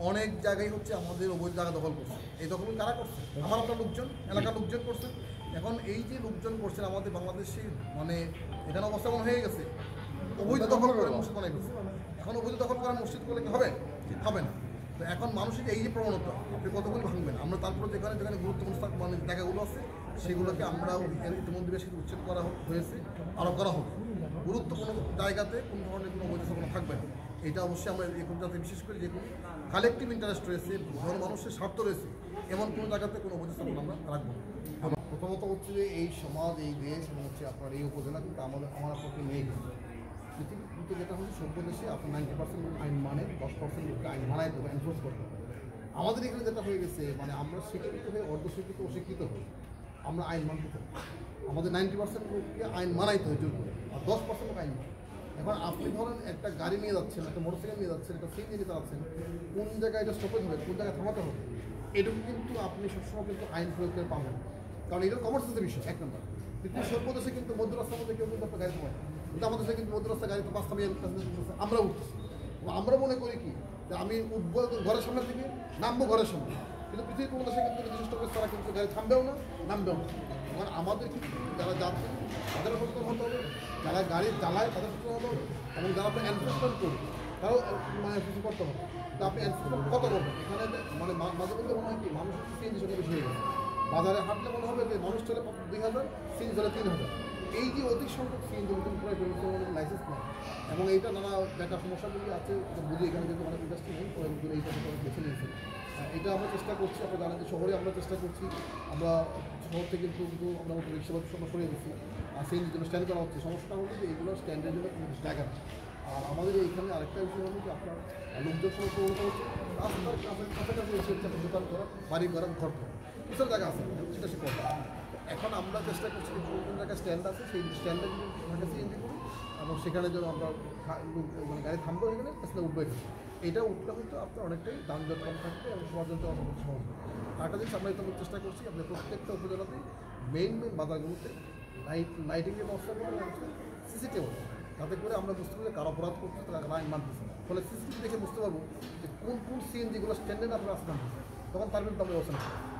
অনেক জায়গায় হচ্ছে আমাদের অবৈধ জায়গা দখল করছে। এই দখল কারা করছে? আমার আপনার লোকজন, এলাকার লোকজন করছে। এখন এই যে লোকজন করছেন আমাদের বাংলাদেশে, মানে এখানে অবস্থা মনে হয়ে গেছে অবৈধ দখল করে মসজিদ বানাই করছে। এখন অবৈধ দখল করে মসজিদ করলে কি হবে? হবে না। তো এখন মানুষের এই যে প্রবণতা, আপনি কতগুলি ভাঙবেন, আমরা তারপরে যেখানে যেখানে গুরুত্বপূর্ণ মানে জায়গাগুলো আছে সেগুলোকে আমরা ইতিমধ্যে বেশি উচ্ছেদ করা হয়েছে, আরও করা হবে। গুরুত্বপূর্ণ জায়গাতে কোনো ধরনের কোনো অবৈধ স্থাপনা থাকবে না। এটা অবশ্যই আমরা এখন যাতে বিশেষ করে যে কোনো কালেকটিভ ইন্টারেস্ট রয়েছে, মানুষের স্বার্থ রয়েছে, এমন কোনো জায়গাতে কোনো অবৈধ স্থাপনা আমরা রাখবো না। প্রথমত হচ্ছে যে এই সমাজ, এই দেশ এবং হচ্ছে আপনার এই উপজেলা কিন্তু আমার আপনাকে নিয়ে গেছে। পৃথিবীতে যেটা হচ্ছে সভ্য দেশে আপনার 90% আইন মানে 10% লোককে আইন মানায় দেবে, এনফোর্স করতে হবে। আমাদের এখানে যেটা হয়ে গেছে, মানে আমরা শিক্ষিত হয়ে অর্ধশিক্ষিত অশিক্ষিত হই, আমরা আইন মানতে থাকি। আমাদের 90% লোককে আইন মানাইতে হয় জোর করে, আর 10% লোক আইন মানে। এখন আপনি ধরেন একটা গাড়ি নিয়ে যাচ্ছেন, একটা মোটরসাইকেল নিয়ে যাচ্ছেন, একটা সিএনজি নিয়ে চালাচ্ছেন, কোন জায়গায় এটা স্টপেজ হবে, কোন জায়গায় থামাতে হবে, এটুকু কিন্তু আপনি সবসময় কিন্তু আইন প্রয়োগ করে পাবেন। কারণ এটা কমন সেন্সের বিষয়, এক নম্বর। কিন্তু সর্ব দেশে কিন্তু মধ্য রাস্তার মধ্যে কেউ কিন্তু আপনার গাড়ি থামায়, কিন্তু আমাদের দেশে কিন্তু মধ্য রাস্তায় গাড়ি তো পাঁচ থামিয়ে আমরা উঠতেছি। আমরা মনে করি কি যে আমি উঠবো ঘরের সামনে থেকে, নামবো ঘরের সামনে, কিন্তু পৃথিবীর কোনো দেশে কিন্তু নির্দিষ্ট করে তারা কিন্তু গাড়ি থামবেও না, নামবেও না। মানে আমাদের কিন্তু যারা যাচ্ছে তাদেরও সচেতন হতে হবে, যারা গাড়ি চালায় তাদের সচেতন হতে হবে, এবং যারা আপনি এনফোর্সমেন্ট করবে তারাও মানে কিছু করতে হবে। তো আপনি এনফোর্সমেন্ট কত করবেন? এখানে মানে মাঝে মধ্যে মনে হয় কি মানুষ সিএনজি সঙ্গে বেশি হয়ে গেছে। বাজারে হাঁটলে মনে হবে যে মানুষ চলে 2000, সিএনজি চলে 3000। এই যে অধিক সংখ্যক সিএনজি প্রায় লাইসেন্স নেয়, এবং এইটা নানা দেখা সমস্যাগুলি আছে বুঝি। এখানে কিন্তু অনেক ইন্ডাস্ট্রি নেই, এইটা বেছে নিয়েছে। এটা আমরা চেষ্টা করছি, আমরা জানেন যে শহরে আমরা চেষ্টা করছি, আমরা শহর থেকে কিন্তু আমরা রিক্সা সরিয়ে দিচ্ছি, আর সিএনজির জন্য স্ট্যান্ড করা হচ্ছে। সমস্যাটা হলো যে এইগুলো স্ট্যান্ডের জন্য কোনো জায়গা নেই। আর আমাদের এইখানে আরেকটা বিষয় হলো যে আপনার লোকজন সমস্যা হচ্ছে রাস্তার কাছাকাছি এসে দোকান করা, বাড়ি করা, ঘর করা, কিছু জায়গা আছে সেটা সে করতে। এখন আমরা চেষ্টা করছি যে কোন জায়গায় স্ট্যান্ড আছে সেই স্ট্যান্ডে যদি সিএনজি করি, এবং সেখানে যেন আমরা মানে গাড়ি থামবো, এখানে আসলে উঠবো। এখানে এটা উঠলে হয়তো আপনার অনেকটাই যানজট কম থাকবে এবং সমাজজনটা অনেক সহজ হবে। আরেকটা জিনিস আমরা এটা চেষ্টা করছি, আপনার প্রত্যেকটা উপজেলাতেই মেইন বাজারগুলোতে লাইটিংয়ের ব্যবস্থা করে সিসিটিভি, তাতে করে আমরা বুঝতে পারি কারো অপরাধ করছে, তারা আইন মানতেছে না। ফলে সিসিটিভি দেখে বুঝতে পারবো যে কোন কোন সিএনজিগুলো স্ট্যান্ডার্ড আপনার আসতে তখন তার বিরুদ্ধে আমরা ব্যবস্থা নিতে